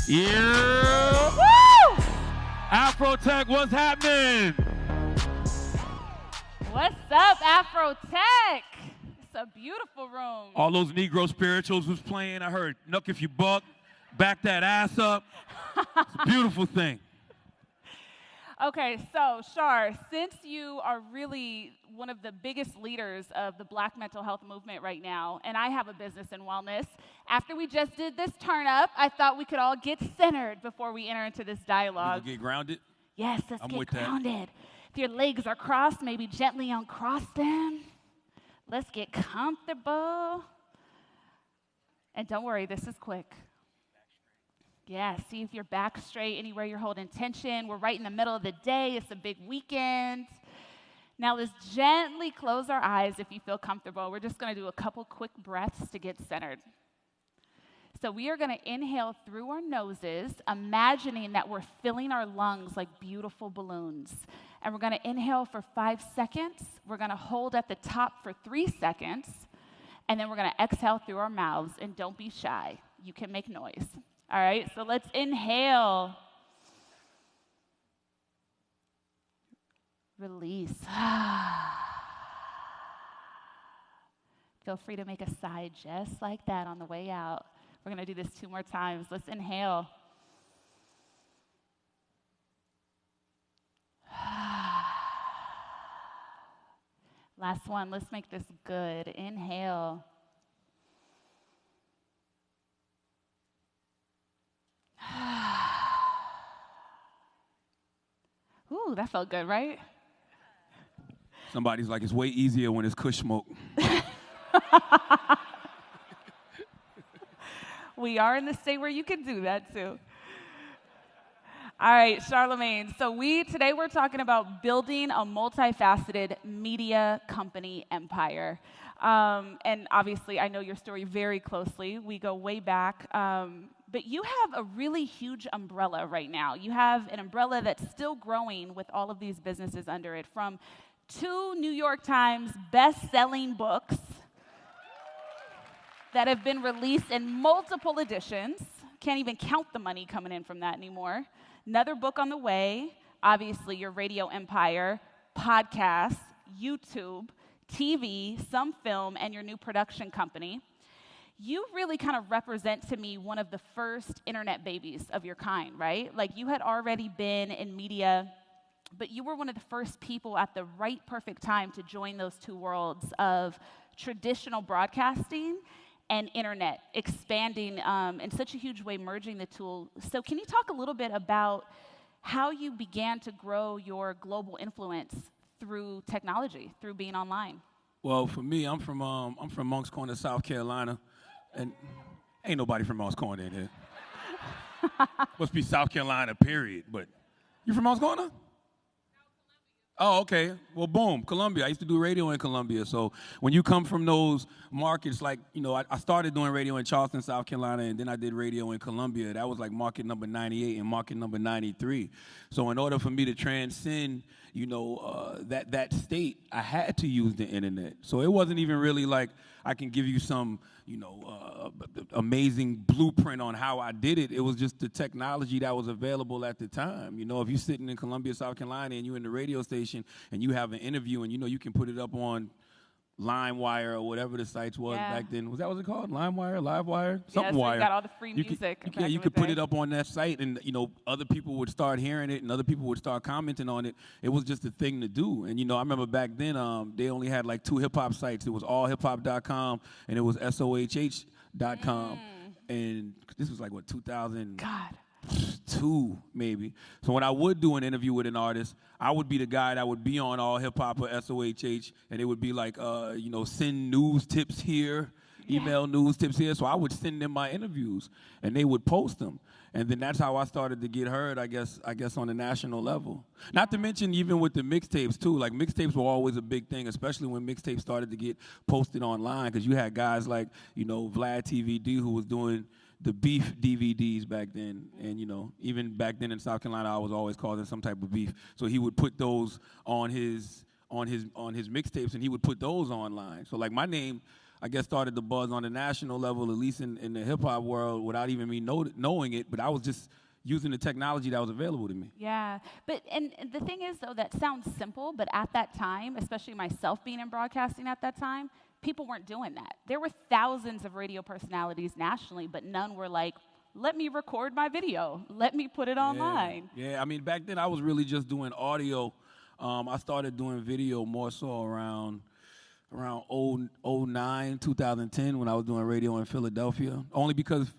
Yeah! Woo! AfroTech, what's happening? What's up, AfroTech? It's a beautiful room. All those Negro spirituals was playing. I heard Nuck If You Buck, back that ass up. It's a beautiful thing. Okay, so Shar, since you are really one of the biggest leaders of the Black mental health movement right now, and I have a business in wellness, after we just did this turn up, I thought we could all get centered before we enter into this dialogue. You get grounded? Yes, let's get grounded. That. If your legs are crossed, maybe gently uncross them. Let's get comfortable. And don't worry, this is quick. Yeah, see if your back's straight, anywhere you're holding tension. We're right in the middle of the day. It's a big weekend. Now let's gently close our eyes if you feel comfortable. We're just going to do a couple quick breaths to get centered. So we are going to inhale through our noses, imagining that we're filling our lungs like beautiful balloons. And we're going to inhale for 5 seconds. We're going to hold at the top for 3 seconds. And then we're going to exhale through our mouths. And don't be shy. You can make noise. All right, so let's inhale. Release. Feel free to make a sigh just like that on the way out. We're going to do this 2 more times. Let's inhale. Last one. Let's make this good. Inhale. Ooh, that felt good, right? Somebody's like, it's way easier when it's kush smoke. We are in the state where you can do that too. All right, Charlamagne. So today we're talking about building a multifaceted media company empire. And obviously, I know your story very closely. We go way back. But you have a really huge umbrella right now. You have an umbrella that's still growing with all of these businesses under it, from 2 New York Times best-selling books that have been released in multiple editions. Can't even count the money coming in from that anymore. Another book on the way, obviously your radio empire, podcasts, YouTube, TV, some film, and your new production company. You really kind of represent to me one of the first internet babies of your kind, right? Like you had already been in media, but you were one of the first people at the right perfect time to join those 2 worlds of traditional broadcasting and internet, expanding in such a huge way, merging the two. So can you talk a little bit about how you began to grow your global influence through technology, through being online? Well, for me, I'm from Moncks Corner, South Carolina. And ain't nobody from Moncks Corner in here. Must be South Carolina, period. But you from Moncks Corner? Oh, okay. Well, boom, Columbia. I used to do radio in Columbia. So when you come from those markets, like, you know, I started doing radio in Charleston, South Carolina, and then I did radio in Columbia. That was like market number 98 and market number 93. So in order for me to transcend, you know, that state, I had to use the internet. So it wasn't even really like I can give you some, you know, amazing blueprint on how I did it. It was just the technology that was available at the time. You know, if you're sitting in Columbia, South Carolina, and you're in the radio station and you have an interview and, you know, you can put it up on LimeWire or whatever the sites was back then. Was that what it called? LimeWire, LiveWire? Something wire. You got all the free music. You could put it up on that site, and, you know, other people would start hearing it and other people would start commenting on it. It was just a thing to do. And, you know, I remember back then they only had like 2 hip-hop sites. It was allhiphop.com and it was sohh.com. And this was like, what, 2002 maybe. So when I would do an interview with an artist, I would be the guy that would be on All Hip Hop or SOHH, and it would be like, you know, send news tips here, email news tips here. So I would send them my interviews, and they would post them. And then that's how I started to get heard, I guess on a national level. Not to mention even with the mixtapes, too. Like, mixtapes were always a big thing, especially when mixtapes started to get posted online, because you had guys like, you know, Vlad TVD, who was doing the beef DVDs back then. And, you know, even back then in South Carolina, I was always causing some type of beef. So he would put those on his mixtapes, and he would put those online. So, like, my name, I guess, started the buzz on the national level, at least in the hip-hop world, without even me knowing it. But I was just using the technology that was available to me. Yeah, but and the thing is, though, that sounds simple, but at that time, especially myself being in broadcasting at that time, people weren't doing that. There were thousands of radio personalities nationally, but none were like, let me record my video. Let me put it online. Yeah, I mean, back then I was really just doing audio. I started doing video more so around 09, 2010 when I was doing radio in Philadelphia. Only because,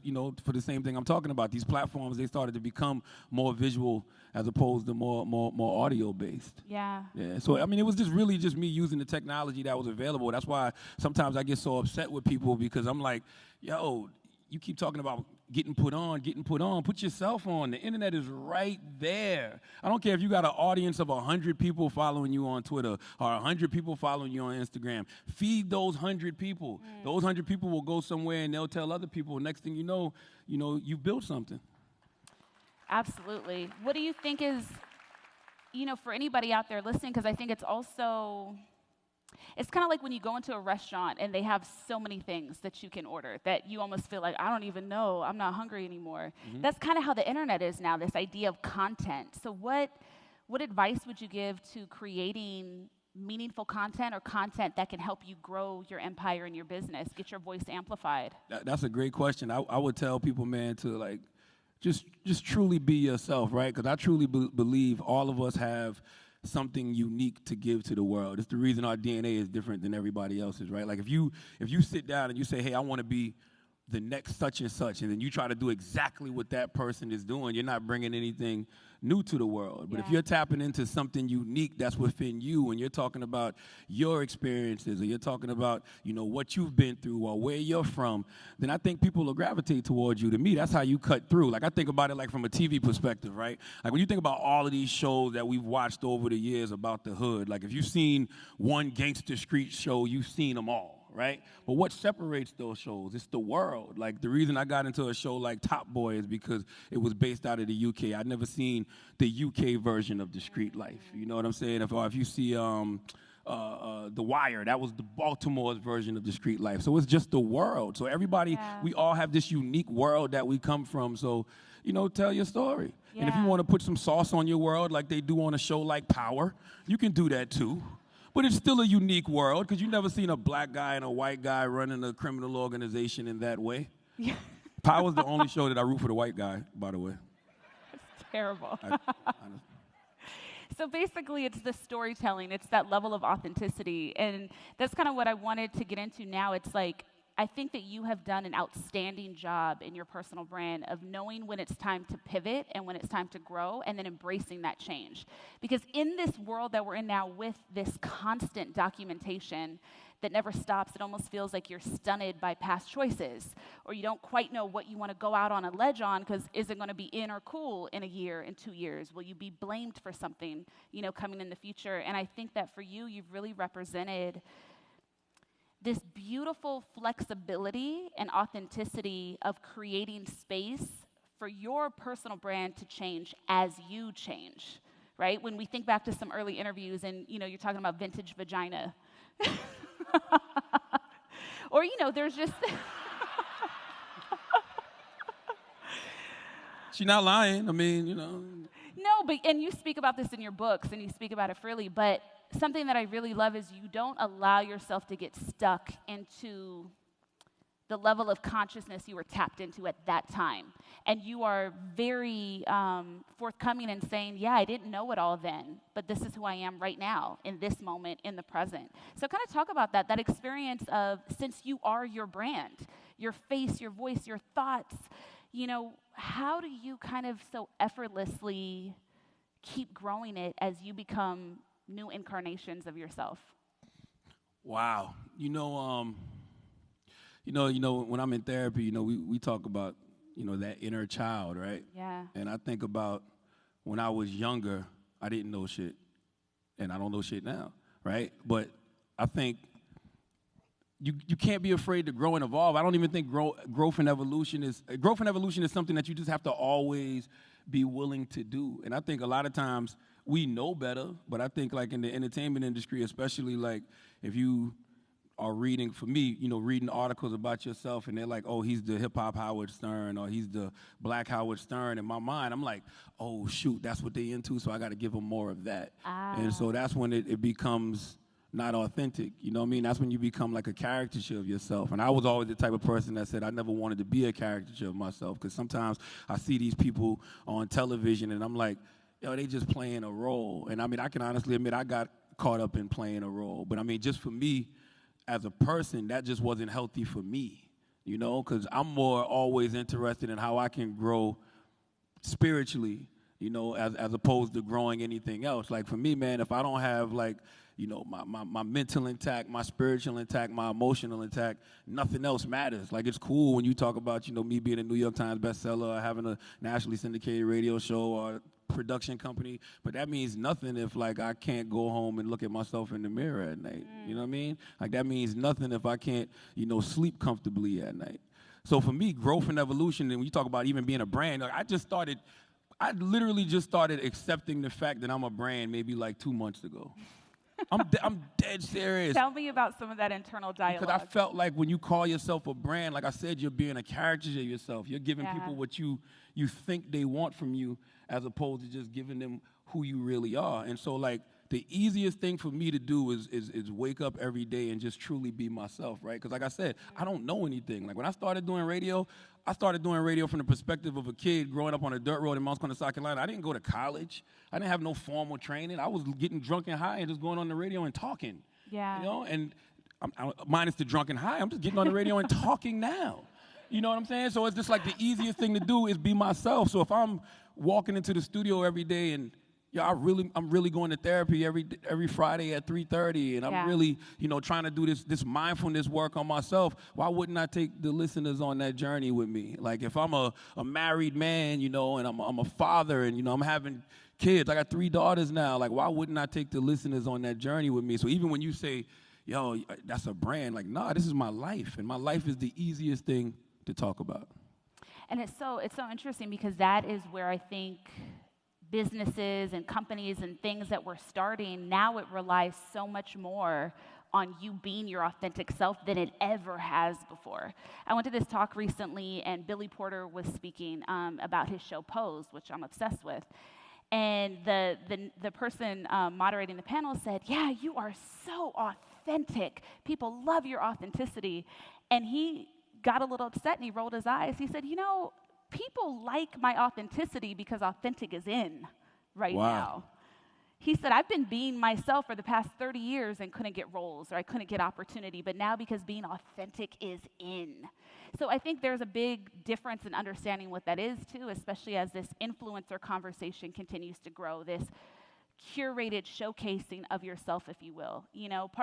for the same thing I'm talking about, these platforms, they started to become more visual as opposed to more audio based. Yeah. Yeah. So, I mean, it was just me using the technology that was available. That's why sometimes I get so upset with people because I'm like, yo, you keep talking about getting put on. Put yourself on. The internet is right there. I don't care if you got an audience of 100 people following you on Twitter or 100 people following you on Instagram. Feed those 100 people. Those 100 people will go somewhere and they'll tell other people. Next thing you know, you built something. Absolutely. What do you think is, for anybody out there listening, because I think it's also... It's kind of like when you go into a restaurant and they have so many things that you can order that you almost feel like, I don't even know, I'm not hungry anymore. Mm-hmm. That's kind of how the internet is now, this idea of content. So what advice would you give to creating meaningful content or content that can help you grow your empire and your business, get your voice amplified? That's a great question. I would tell people, man, to just truly be yourself, right? Because I truly believe all of us have something unique to give to the world. It's the reason our DNA is different than everybody else's, right? Like if you sit down and you say, hey, I want to be the next such and such, and then you try to do exactly what that person is doing, you're not bringing anything new to the world. But if you're tapping into something unique that's within you, and you're talking about your experiences, or you're talking about, what you've been through or where you're from, then I think people will gravitate towards you. To me, that's how you cut through. Like I think about it like from a TV perspective, right? Like when you think about all of these shows that we've watched over the years about the hood, like if you've seen one gangster street show, you've seen them all. Right? But what separates those shows? It's the world. Like the reason I got into a show like Top Boy is because it was based out of the UK. I'd never seen the UK version of the street life. You know what I'm saying? If you see The Wire, that was the Baltimore's version of the street life. So it's just the world. So everybody, we all have this unique world that we come from. So, tell your story. Yeah. And if you want to put some sauce on your world like they do on a show like Power, you can do that too. But it's still a unique world because you've never seen a black guy and a white guy running a criminal organization in that way. Yeah. Power's the only show that I root for the white guy, by the way. It's terrible. So basically, it's the storytelling. It's that level of authenticity. And that's kind of what I wanted to get into now. It's like, I think that you have done an outstanding job in your personal brand of knowing when it's time to pivot and when it's time to grow and then embracing that change. Because in this world that we're in now with this constant documentation that never stops, it almost feels like you're stunted by past choices, or you don't quite know what you want to go out on a ledge on because is it going to be in or cool in a year, in 2 years? Will you be blamed for something, coming in the future? And I think that for you, you've really represented this beautiful flexibility and authenticity of creating space for your personal brand to change as you change, right? When we think back to some early interviews and, you're talking about vintage vagina. Or, there's just... She's not lying. I mean, No, but, and you speak about this in your books and you speak about it freely, but something that I really love is you don't allow yourself to get stuck into the level of consciousness you were tapped into at that time. And you are very forthcoming in saying, yeah, I didn't know it all then, but this is who I am right now, in this moment, in the present. So kind of talk about that experience of, since you are your brand, your face, your voice, your thoughts, how do you kind of so effortlessly keep growing it as you become new incarnations of yourself? Wow. When I'm in therapy, we talk about, that inner child, right? Yeah. And I think about when I was younger, I didn't know shit, and I don't know shit now, right? But I think you can't be afraid to grow and evolve. I don't even think growth and evolution is something that you just have to always be willing to do. And I think a lot of times we know better, but I think like in the entertainment industry, especially like if you are reading, for me, reading articles about yourself, and they're like, oh, he's the hip-hop Howard Stern, or he's the black Howard Stern. In my mind, I'm like, oh, shoot, that's what they into, so I got to give them more of that. And so that's when it becomes not authentic, you know what I mean? That's when you become like a caricature of yourself. And I was always the type of person that said I never wanted to be a caricature of myself, because sometimes I see these people on television, and I'm like, yo, they just playing a role. And I mean, I can honestly admit I got caught up in playing a role. But I mean, just for me, as a person, that just wasn't healthy for me, because I'm more always interested in how I can grow spiritually, as opposed to growing anything else. Like for me, man, if I don't have like, my mental intact, my spiritual intact, my emotional intact, nothing else matters. Like it's cool when you talk about, me being a New York Times bestseller, or having a nationally syndicated radio show or production company, but that means nothing if like I can't go home and look at myself in the mirror at night. You know what I mean? Like that means nothing if I can't, sleep comfortably at night. So for me, growth and evolution, and when you talk about even being a brand, like I literally just started accepting the fact that I'm a brand maybe like 2 months ago. I'm dead serious. Tell me about some of that internal dialogue. Because I felt like when you call yourself a brand, like I said, you're being a caricature of yourself. You're giving people what you think they want from you, as opposed to just giving them who you really are. And so, like, the easiest thing for me to do is wake up every day and just truly be myself, right? Because like I said, I don't know anything. Like when I started doing radio from the perspective of a kid growing up on a dirt road in Mount Corner, South Carolina. I didn't go to college. I didn't have no formal training. I was getting drunk and high and just going on the radio and talking. Yeah. And minus the drunk and high, I'm just getting on the radio and talking now. You know what I'm saying? So it's just like the easiest thing to do is be myself. So if I'm walking into the studio every day and I'm really going to therapy every Friday at 3:30, and I'm really, trying to do this mindfulness work on myself. Why wouldn't I take the listeners on that journey with me? Like if I'm a married man, and I'm a father, and I'm having kids. I got 3 daughters now. Like why wouldn't I take the listeners on that journey with me? So even when you say, yo, that's a brand, like nah, this is my life, and my life is the easiest thing to talk about. And it's so interesting, because that is where I think businesses and companies and things that we're starting, now it relies so much more on you being your authentic self than it ever has before. I went to this talk recently, and Billy Porter was speaking about his show Pose, which I'm obsessed with. And the person moderating the panel said, yeah, you are so authentic. People love your authenticity. And he got a little upset and he rolled his eyes. He said, people like my authenticity because authentic is in right now. He said, I've been being myself for the past 30 years and couldn't get roles, or I couldn't get opportunity, but now because being authentic is in. So I think there's a big difference in understanding what that is too, especially as this influencer conversation continues to grow, this curated showcasing of yourself, if you will.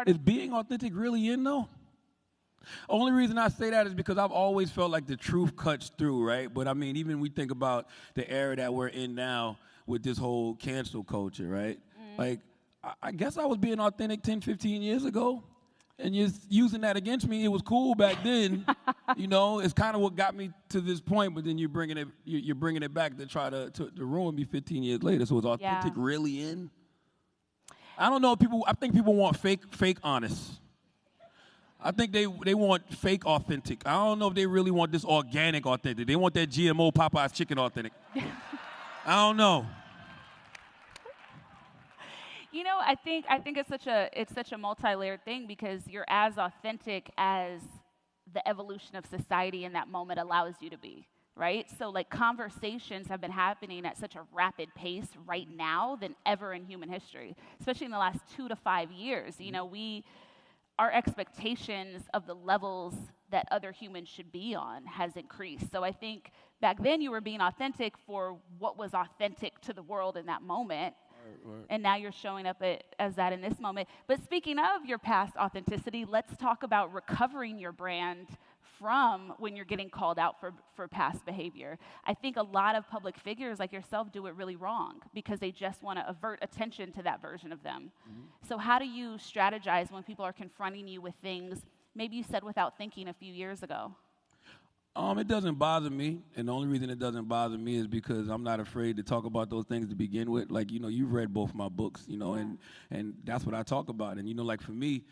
Is being authentic really in though? Only reason I say that is because I've always felt like the truth cuts through, right? But I mean, even we think about the era that we're in now with this whole cancel culture, right? Like, I guess I was being authentic 10, 15 years ago, and you're using that against me. It was cool back then, It's kind of what got me to this point. But then you're bringing it back to try to ruin me 15 years later. So is authentic really in? I don't know. I think people want fake honest. I think they want fake authentic. I don't know if they really want this organic authentic. They want that GMO Popeye's chicken authentic. I don't know. I think it's such a multi-layered thing, because you're as authentic as the evolution of society in that moment allows you to be, right? So like conversations have been happening at such a rapid pace right now than ever in human history, especially in the last 2 to 5 years. Our expectations of the levels that other humans should be on has increased. So I think back then you were being authentic for what was authentic to the world in that moment. Right. And now you're showing up as that in this moment. But speaking of your past authenticity, let's talk about recovering your brand from when you're getting called out for past behavior. I think a lot of public figures like yourself do it really wrong because they just want to avert attention to that version of them. So how do you strategize when people are confronting you with things maybe you said without thinking a few years ago? It doesn't bother me, and the only reason it doesn't bother me is because I'm not afraid to talk about those things to begin with. Like, you've read both my books, and that's what I talk about. And, like for me,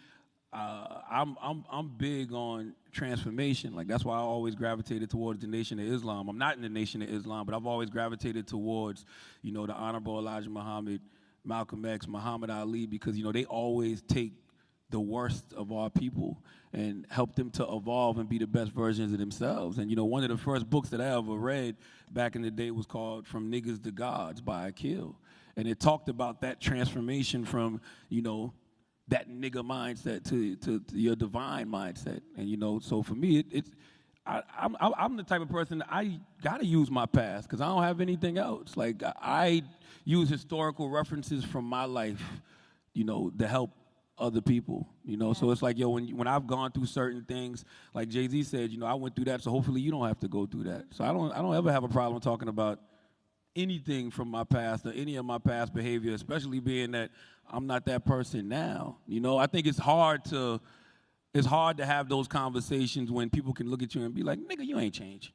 I'm big on transformation. Like that's why I always gravitated towards the Nation of Islam. I'm not in the Nation of Islam, but I've always gravitated towards, the Honorable Elijah Muhammad, Malcolm X, Muhammad Ali, because they always take the worst of our people and help them to evolve and be the best versions of themselves. And one of the first books that I ever read back in the day was called From Niggas to Gods by Akil. And it talked about that transformation from, that nigga mindset to your divine mindset. And, so for me, I'm the type of person that I got to use my past because I don't have anything else. Like, I use historical references from my life, to help other people, So it's like, when I've gone through certain things, like Jay-Z said, I went through that, so hopefully you don't have to go through that. So I don't ever have a problem talking about anything from my past or any of my past behavior, especially being that I'm not that person now. I think it's hard to have those conversations when people can look at you and be like, nigga, you ain't changed.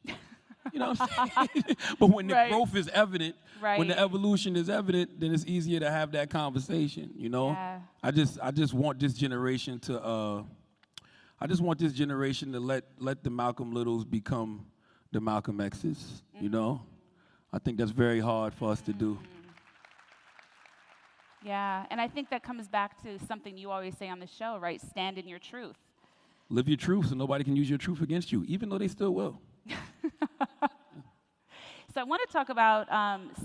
You know what I'm saying? But when the growth is evident, when the evolution is evident, then it's easier to have that conversation, Yeah. I just want this generation to let the Malcolm Littles become the Malcolm X's, I think that's very hard for us to do. Yeah, and I think that comes back to something you always say on the show, right? Stand in your truth. Live your truth so nobody can use your truth against you, even though they still will. So I want to talk about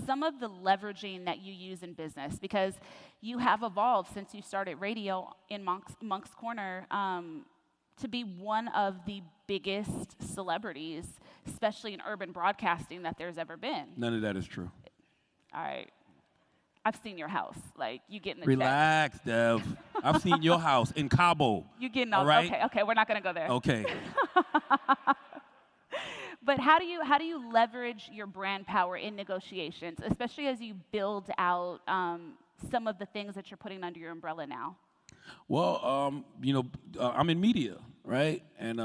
some of the leveraging that you use in business, because you have evolved since you started radio in Monk's Corner to be one of the biggest celebrities, especially in urban broadcasting, that there's ever been. None of that is true. All right. I've seen your house. Like, you get in the Relax, Dev. I've seen your house in Cabo. You getting all right? Okay, we're not going to go there. Okay. But how do you leverage your brand power in negotiations, especially as you build out some of the things that you're putting under your umbrella now? Well, I'm in media, right? And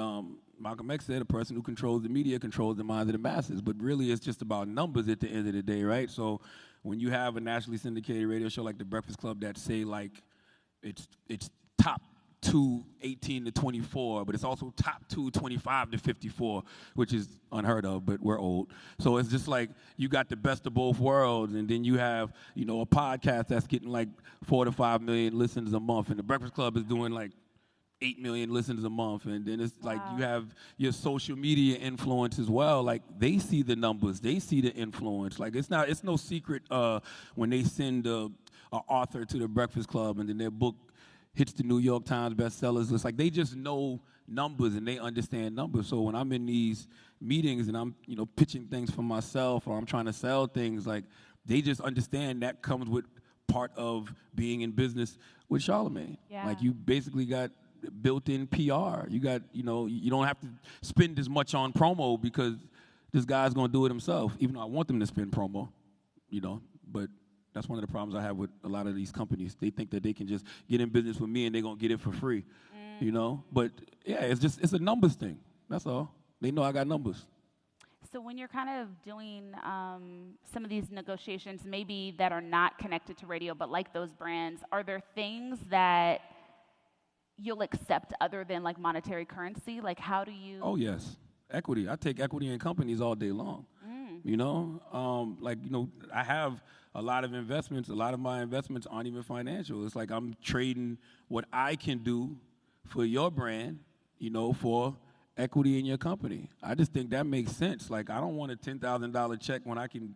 Malcolm X said a person who controls the media controls the minds of the masses. But really, it's just about numbers at the end of the day, right? So when you have a nationally syndicated radio show like The Breakfast Club that say, like, it's top 2, 18 to 24, but it's also top 2, 25 to 54, which is unheard of, but we're old. So it's just like you got the best of both worlds, and then you have, a podcast that's getting like 4 to 5 million listens a month, and The Breakfast Club is doing like 8 million listens a month, and then it's like you have your social media influence as well. Like, they see the numbers, they see the influence. Like, it's no secret when they send an author to The Breakfast Club and then their book hits the New York Times bestsellers list. Like, they just know numbers and they understand numbers. So when I'm in these meetings and I'm, pitching things for myself or I'm trying to sell things, like, they just understand that comes with part of being in business with Charlamagne. Yeah. Like, you basically got built-in PR. You got, you don't have to spend as much on promo because this guy's going to do it himself, even though I want them to spend promo, but that's one of the problems I have with a lot of these companies. They think that they can just get in business with me and they're going to get it for free, But, yeah, it's a numbers thing. That's all. They know I got numbers. So when you're kind of doing some of these negotiations, maybe that are not connected to radio, but like those brands, are there things that you'll accept other than, like, monetary currency? Like, how do you? Oh, yes. Equity. I take equity in companies all day long. I have a lot of investments. A lot of my investments aren't even financial. It's like I'm trading what I can do for your brand, for equity in your company. I just think that makes sense. Like, I don't want a $10,000 check when I can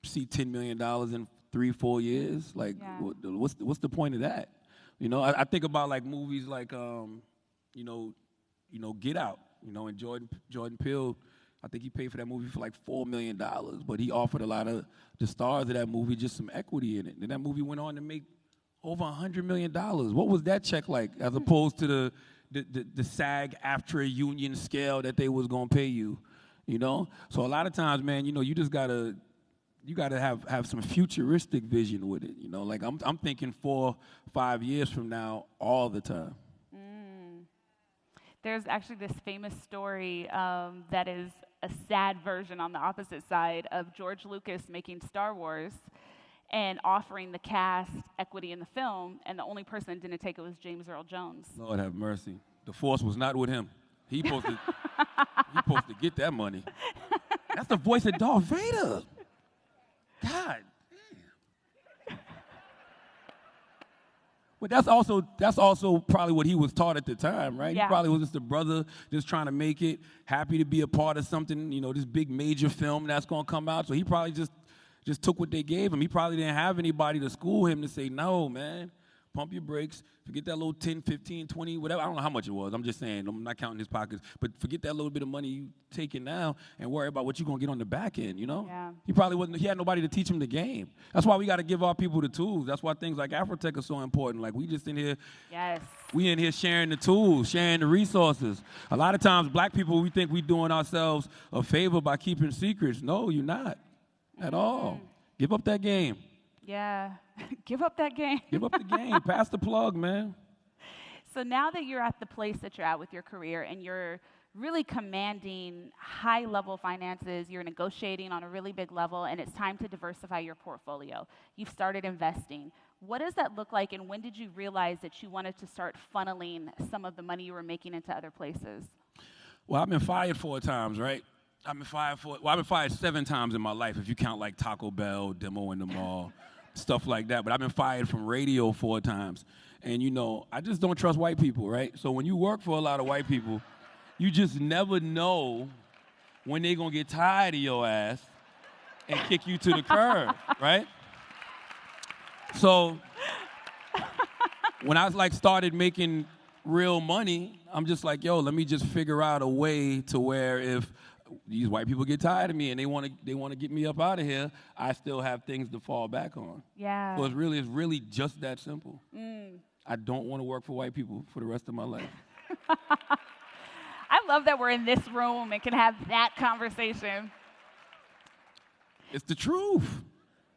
see $10 million in 3-4 years. Like, what's the point of that? I think about, like, movies like, Get Out, and Jordan Peele. I think he paid for that movie for like $4 million, but he offered a lot of the stars of that movie just some equity in it. And that movie went on to make over $100 million. What was that check like, as opposed to the SAG-AFTRA union scale that they was gonna pay you? So a lot of times, man, you just gotta have some futuristic vision with it. Like I'm thinking 4-5 years from now all the time. There's actually this famous story that is a sad version on the opposite side of George Lucas making Star Wars. and offering the cast equity in the film, and the only person that didn't take it was James Earl Jones. Lord have mercy. The force was not with him. He supposed to get that money. That's the voice of Darth Vader. God damn. But that's also probably what he was taught at the time, right? Yeah. He probably was just a brother just trying to make it, happy to be a part of something, this big major film that's going to come out. So he probably just took what they gave him. He probably didn't have anybody to school him to say, no, man, pump your brakes, forget that little 10, 15, 20, whatever. I don't know how much it was. I'm just saying, I'm not counting his pockets. But forget that little bit of money you taking now and worry about what you're going to get on the back end, Yeah. He had nobody to teach him the game. That's why we got to give our people the tools. That's why things like AfroTech are so important. Like, we just in here. Yes. We in here sharing the tools, sharing the resources. A lot of times, black people, we think we doing ourselves a favor by keeping secrets. No, you're not at all. Give up that game. Yeah. Give up that game. Give up the game. Pass the plug, man. So now that you're at the place that you're at with your career and you're really commanding high-level finances, you're negotiating on a really big level, and it's time to diversify your portfolio. You've started investing. What does that look like, and when did you realize that you wanted to start funneling some of the money you were making into other places? Well, I've been fired 4 times, right? I've been fired 7 times in my life, if you count like Taco Bell, demo in the mall, stuff like that. But I've been fired from radio 4 times. And, I just don't trust white people, right? So when you work for a lot of white people, you just never know when they're going to get tired of your ass and kick you to the curb, right? So when I started making real money, I'm just like, yo, let me just figure out a way to where if these white people get tired of me and they want to get me up out of here, I still have things to fall back on. Yeah. So it's really just that simple. I don't want to work for white people for the rest of my life. I love that we're in this room and can have that conversation. It's the truth.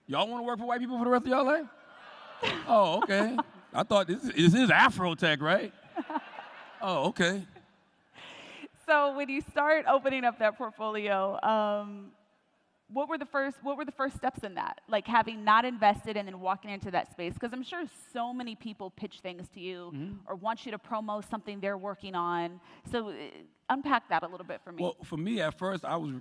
Y'all want to work for white people for the rest of y'all life? Oh, okay. I thought this is AfroTech, right? Oh, okay. So when you start opening up that portfolio, what were the first steps in that? Like having not invested and then walking into that space? Because I'm sure so many people pitch things to you or want you to promo something they're working on. So unpack that a little bit for me. Well, for me, at first, I was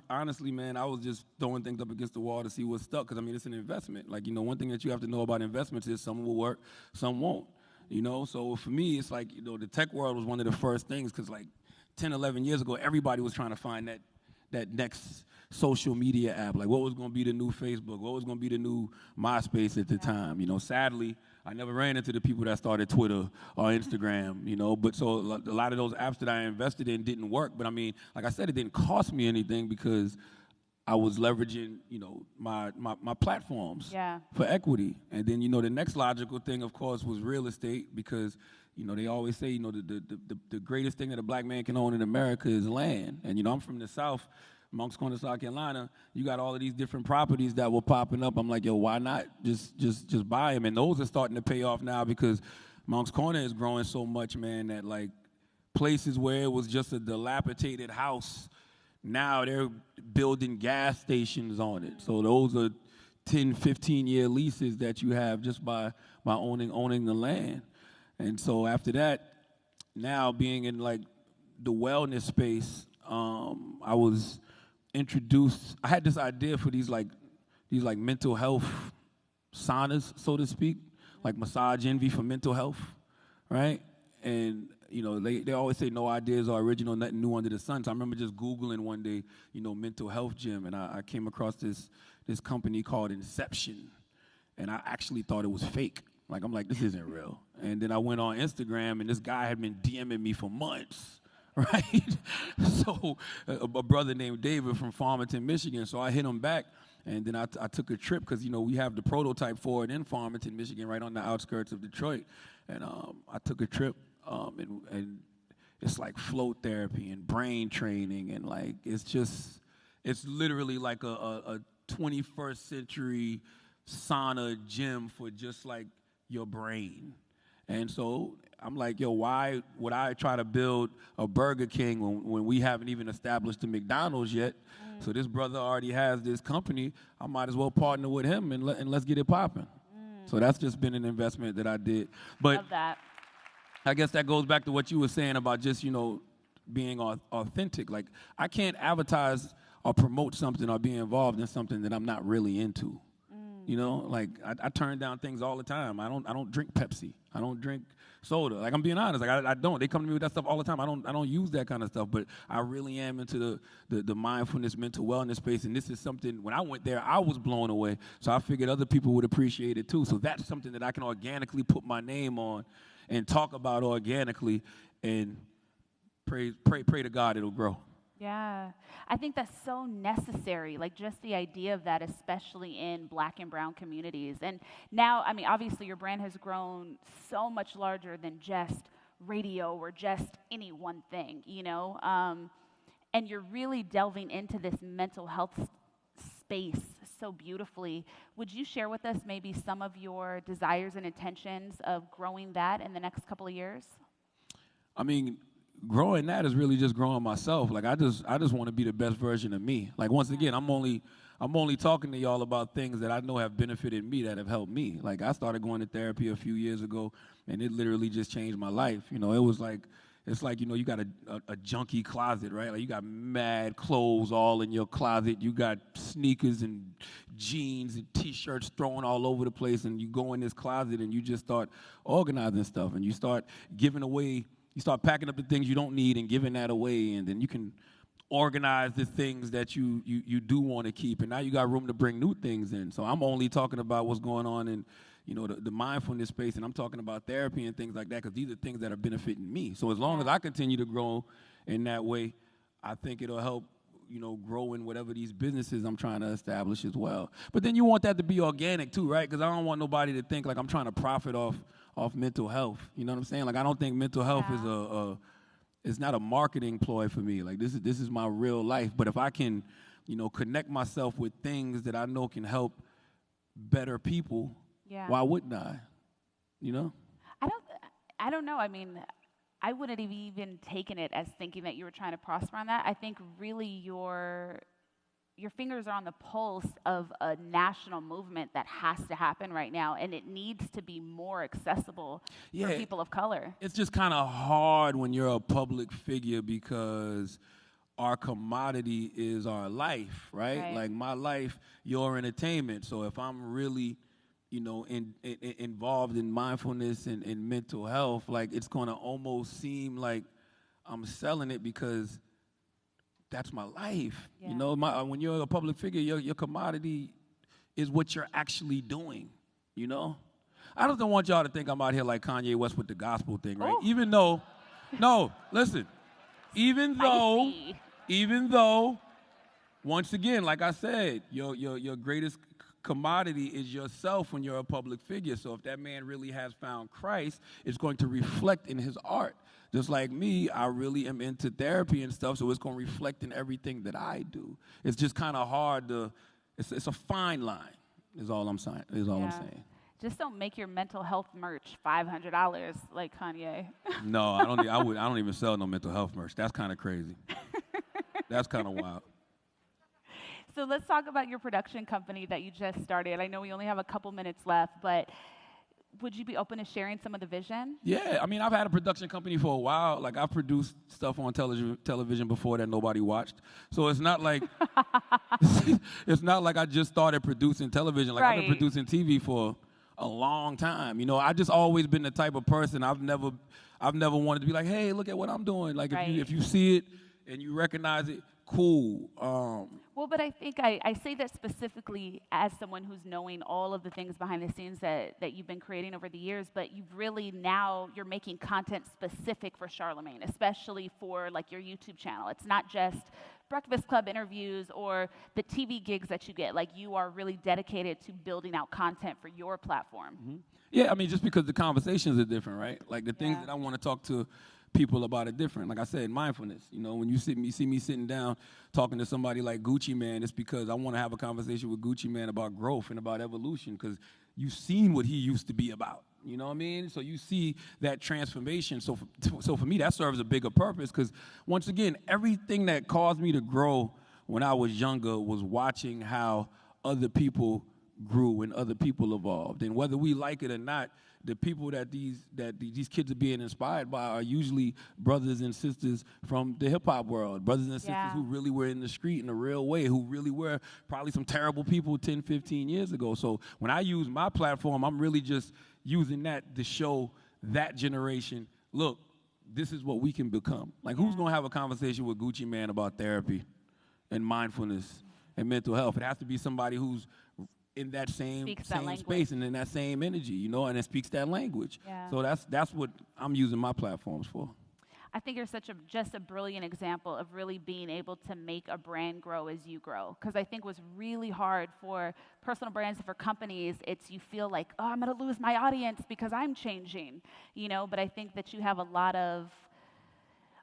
just throwing things up against the wall to see what stuck. Because, it's an investment. Like, one thing that you have to know about investments is some will work, some won't. So for me, it's like, the tech world was one of the first things because, like, 10, 11 years ago, everybody was trying to find that next social media app. Like, what was going to be the new Facebook? What was going to be the new MySpace at the time? Sadly, I never ran into the people that started Twitter or Instagram, But so a lot of those apps that I invested in didn't work. But, like I said, it didn't cost me anything because I was leveraging, my platforms for equity. And then, the next logical thing, of course, was real estate because they always say, the greatest thing that a black man can own in America is land. And, I'm from the South, Moncks Corner, South Carolina. You got all of these different properties that were popping up. I'm like, yo, why not just buy them? And those are starting to pay off now because Moncks Corner is growing so much, man, that, like, places where it was just a dilapidated house, now they're building gas stations on it. So those are 10, 15-year leases that you have just by owning the land. And so after that, now being in like the wellness space, I was introduced. I had this idea for these mental health saunas, so to speak, like Massage Envy for mental health, right? And they always say no ideas are original, nothing new under the sun. So I remember just Googling one day, mental health gym, and I came across this company called Inception, and I actually thought it was fake. Like, I'm like, this isn't real. And then I went on Instagram, and this guy had been DMing me for months, right? So a brother named David from Farmington, Michigan. So I hit him back, and then I took a trip because, we have the prototype for it in Farmington, Michigan, right on the outskirts of Detroit. And I took a trip, and it's like float therapy and brain training, and like it's literally like a 21st century sauna gym for just like your brain. And so I'm like, yo, why would I try to build a Burger King when we haven't even established the McDonald's yet? So this brother already has this company. I might as well partner with him and let's get it popping. So that's just been an investment that I did. But Love that. I guess that goes back to what you were saying about just, being authentic. Like, I can't advertise or promote something or be involved in something that I'm not really into. Like I turn down things all the time. I don't drink Pepsi. I don't drink soda. Like, I'm being honest. Like, I don't. They come to me with that stuff all the time. I don't use that kind of stuff. But I really am into the mindfulness, mental wellness space. And this is something, when I went there, I was blown away. So I figured other people would appreciate it too. So that's something that I can organically put my name on and talk about organically, and pray to God it'll grow. Yeah, I think that's so necessary, like just the idea of that, especially in Black and brown communities. And now, I mean, obviously your brand has grown so much larger than just radio or just any one thing, and you're really delving into this mental health space so beautifully. Would you share with us maybe some of your desires and intentions of growing that in the next couple of years? I mean, growing that is really just growing myself. Like, I just want to be the best version of me. Like, once again, I'm only talking to y'all about things that I know have benefited me, that have helped me. Like, I started going to therapy a few years ago, and it literally just changed my life. It was like, it's like, you got a junky closet, right? Like, you got mad clothes all in your closet. You got sneakers and jeans and T-shirts thrown all over the place, and you go in this closet and you just start organizing stuff, and you start giving away. You start packing up the things you don't need and giving that away, and then you can organize the things that you do want to keep, and now you got room to bring new things in. So I'm only talking about what's going on in the mindfulness space, and I'm talking about therapy and things like that, because these are things that are benefiting me. So as long as I continue to grow in that way, I think it'll help grow in whatever these businesses I'm trying to establish as well. But then you want that to be organic too, right? Because I don't want nobody to think like I'm trying to profit off mental health. You know what I'm saying? Like, I don't think mental health is it's not a marketing ploy for me. Like, this is my real life. But if I can, connect myself with things that I know can help better people, why wouldn't I? I don't know. I mean, I wouldn't have even taken it as thinking that you were trying to prosper on that. I think really your fingers are on the pulse of a national movement that has to happen right now, and it needs to be more accessible for people of color. It's just kind of hard when you're a public figure, because our commodity is our life, right? Like, my life, your entertainment. So if I'm really involved in mindfulness and mental health, like, it's going to almost seem like I'm selling it, because that's my life. Yeah. When you're a public figure, your commodity is what you're actually doing. I just don't want y'all to think I'm out here like Kanye West with the gospel thing, right? Ooh. Even though, once again, like I said, your greatest commodity is yourself when you're a public figure. So if that man really has found Christ, it's going to reflect in his art. Just like me, I really am into therapy and stuff, so it's going to reflect in everything that I do. It's just kind of hard to, it's a fine line, is all I'm saying. Just don't make your mental health merch $500 like Kanye. No, I don't even sell no mental health merch. That's kind of crazy. That's kind of wild. So let's talk about your production company that you just started. I know we only have a couple minutes left, but would you be open to sharing some of the vision? Yeah, I mean, I've had a production company for a while. Like, I've produced stuff on television before that nobody watched. So it's not like I just started producing television. Like, I've been producing TV for a long time. I just always been the type of person. I've never wanted to be like, hey, look at what I'm doing. Like, if you see it and you recognize it, cool. Well, but I think I say that specifically as someone who's knowing all of the things behind the scenes that you've been creating over the years, but you've really you're making content specific for Charlamagne, especially for like your YouTube channel. It's not just Breakfast Club interviews or the TV gigs that you get. Like, you are really dedicated to building out content for your platform. Mm-hmm. Yeah, I mean, just because the conversations are different, right? Like, the things that I want to talk to people about it different. Like I said, mindfulness. When you see me sitting down talking to somebody like Gucci Mane, it's because I want to have a conversation with Gucci Mane about growth and about evolution, because you've seen what he used to be about. You know what I mean? So you see that transformation. So for me, that serves a bigger purpose because, once again, everything that caused me to grow when I was younger was watching how other people grew and other people evolved. And whether we like it or not, the people that these kids are being inspired by are usually brothers and sisters from the hip-hop world, brothers and sisters who really were in the street in a real way, who really were probably some terrible people 10, 15 years ago. So when I use my platform, I'm really just using that to show that generation, look, this is what we can become. Like, who's going to have a conversation with Gucci Mane about therapy and mindfulness and mental health? It has to be somebody who's in that same space and in that same energy, you know, and it speaks that language. Yeah. So that's what I'm using my platforms for. I think you're just a brilliant example of really being able to make a brand grow as you grow. Because I think what's really hard for personal brands and for companies, it's you feel like, oh, I'm going to lose my audience because I'm changing, you know. But I think that you have a lot of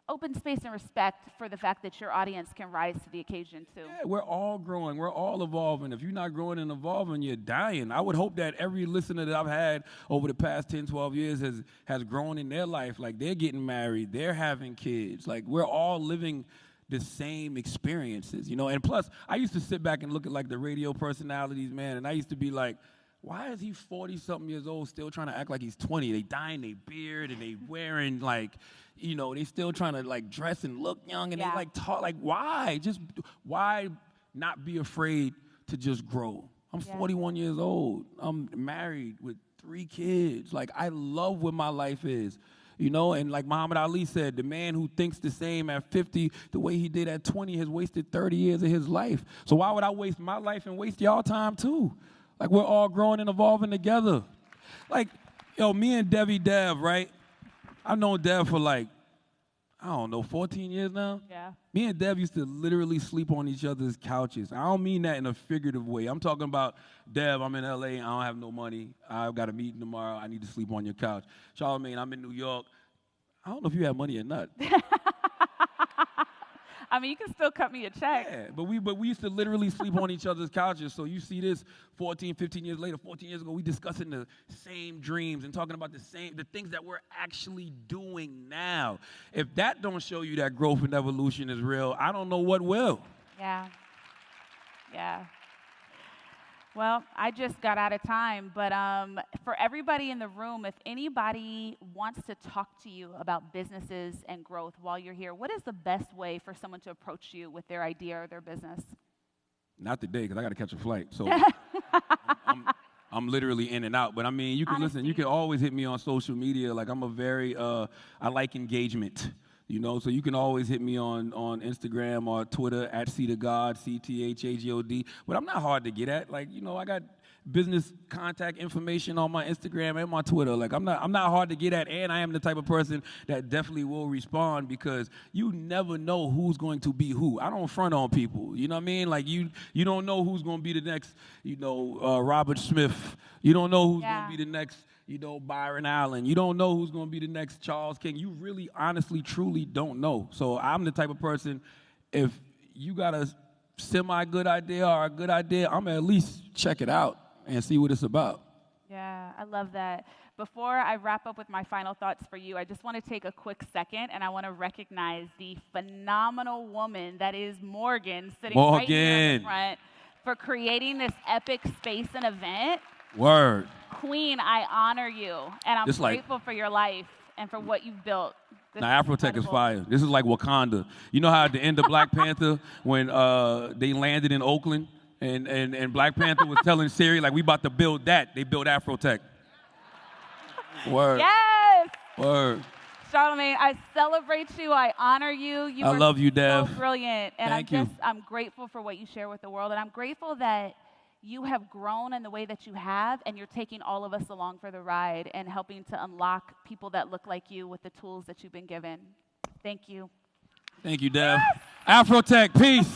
open space and respect for the fact that your audience can rise to the occasion too. Yeah, we're all growing. We're all evolving. If you're not growing and evolving, you're dying. I would hope that every listener that I've had over the past 10, 12 years has grown in their life. Like, they're getting married. They're having kids. Like, we're all living the same experiences, you know. And plus, I used to sit back and look at, like, the radio personalities, man, and I used to be like, why is he 40-something years old still trying to act like he's 20? They dyeing their beard and they wearing, like, you know, they still trying to, like, dress and look young and they, like, talk. Like, why? Just why not be afraid to just grow? I'm 41 years old. I'm married with 3 kids. Like, I love what my life is, you know? And like Muhammad Ali said, the man who thinks the same at 50 the way he did at 20 has wasted 30 years of his life. So why would I waste my life and waste y'all time too? Like, we're all growing and evolving together. Like, yo, me and Dev, right? I've known Dev for, like, I don't know, 14 years now? Yeah. Me and Dev used to literally sleep on each other's couches. I don't mean that in a figurative way. I'm talking about, Dev, I'm in L.A., I don't have no money. I've got a meeting tomorrow. I need to sleep on your couch. Charlamagne, I'm in New York. I don't know if you have money or not. I mean, you can still cut me a check. Yeah, but we used to literally sleep on each other's couches. So you see this 14, 15 years later, 14 years ago, we discussing the same dreams and talking about the things that we're actually doing now. If that don't show you that growth and evolution is real, I don't know what will. Yeah. Yeah. Well, I just got out of time, but for everybody in the room, if anybody wants to talk to you about businesses and growth while you're here, what is the best way for someone to approach you with their idea or their business? Not today, because I got to catch a flight. So I'm literally in and out. But I mean, you can listen. You can always hit me on social media. Like, I'm a very I like engagement. You know, so you can always hit me on Instagram or Twitter at CThaGod, CThaGod. But I'm not hard to get at. Like, you know, I got business contact information on my Instagram and my Twitter. Like, I'm not hard to get at, and I am the type of person that definitely will respond because you never know who's going to be who. I don't front on people. You know what I mean? Like, you don't know who's going to be the next, you know, Robert Smith. You don't know who's going to be the next, you know, Byron Allen. You don't know who's going to be the next Charles King. You really, honestly, truly don't know. So I'm the type of person, if you got a semi-good idea or a good idea, I'm going to at least check it out and see what it's about. Yeah, I love that. Before I wrap up with my final thoughts for you, I just want to take a quick second, and I want to recognize the phenomenal woman that is Morgan, sitting right here in the front, for creating this epic space and event. Word. Queen, I honor you, and I'm grateful for your life and for what you've built. Now, AfroTech is fire. This is like Wakanda. You know how at the end of Black Panther, when they landed in Oakland, and Black Panther was telling Siri, like, we about to build that. They built AfroTech. Word. Yes. Word. Charlamagne, I celebrate you. I honor you. I love you, Dev. So brilliant. And Thank you. I'm grateful for what you share with the world, and I'm grateful that you have grown in the way that you have, and you're taking all of us along for the ride and helping to unlock people that look like you with the tools that you've been given. Thank you. Thank you, Dev. Yes. AfroTech, peace.